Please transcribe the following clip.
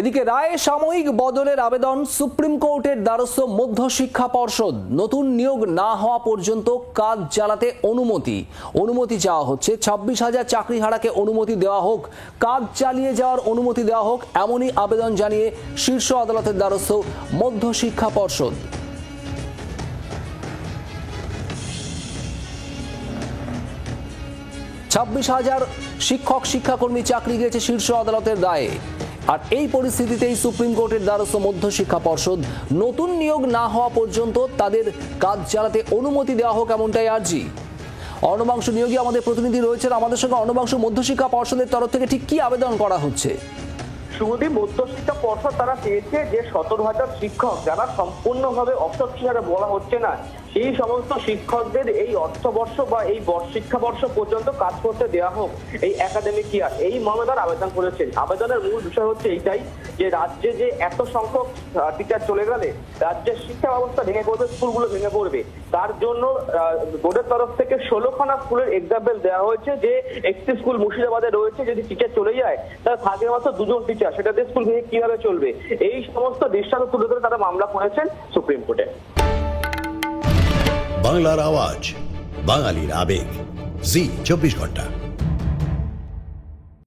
এদিকে রায়ে সাময়িক বদলের আবেদন সুপ্রিম কোর্টের দ্বারস্থ মধ্যশিক্ষা পর্ষদ। নতুন নিয়োগ না হওয়া পর্যন্ত কাজ চালাতে অনুমতি চাওয়া হচ্ছে। 26,000 চাকরিহারাকে অনুমতি দেওয়া হোক, কাজ চালিয়ে যাওয়ার অনুমতি দেওয়া হোক, এমনই আবেদন জানিয়ে শীর্ষ আদালতের দ্বারস্থ মধ্যশিক্ষা পর্ষদ। ছাব্বিশ হাজার শিক্ষক শিক্ষাকর্মী চাকরি গেছে শীর্ষ আদালতের রায়ে। আর এই পরিস্থিতিতেই সুপ্রিম কোর্টের দ্বারস্থ মধ্যশিক্ষা পর্ষদ নতুন নিয়োগ না হওয়া পর্যন্ত তাদের কাজ চালাতে অনুমতি দেওয়া হোক, এমনটাই আর্জি। অর্ণবাংশ নিয়োগী আমাদের প্রতিনিধি রয়েছেন আমাদের সঙ্গে। অর্ণবাংশ, মধ্যশিক্ষা পর্ষদের তরফ থেকে ঠিক কি আবেদন করা হচ্ছে? শুভদীপ, মধ্যশিক্ষা পর্ষদ তারা চেয়েছে যে 17,000 শিক্ষক যারা সম্পূর্ণভাবে অসচ্ছল বলা হচ্ছে না, এই সমস্ত শিক্ষকদের এই অর্থবর্ষ বা এই শিক্ষাবর্ষ পর্যন্ত কাজ করতে দেওয়া হোক এই একাডেমিক ইয়ার। এই মর্মে তারা আবেদন করেছেন। আবেদনের মূল বিষয় হচ্ছে এইটাই যে রাজ্যে যে এত সংখ্যক টিচার চলে গেলে রাজ্যের শিক্ষা ব্যবস্থা ভেঙে পড়বে, স্কুলগুলো ভেঙে পড়বে। তার জন্য বোর্ডের তরফ থেকে 16খানা স্কুলের এক্সাম্পল দেওয়া হয়েছে যে একটি স্কুল মুর্শিদাবাদে রয়েছে, যদি টিচার চলে যায় তাহলে থাকে মাত্র 2জন টিচার, সেটাতে স্কুল ভেঙে কিভাবে চলবে। এই সমস্ত দৃষ্টান্ত তুলে ধরে তারা মামলা করেছেন সুপ্রিম কোর্টে। বাংলার আওয়াজ, বাঙালির আবেগ, জি 24 ঘন্টা।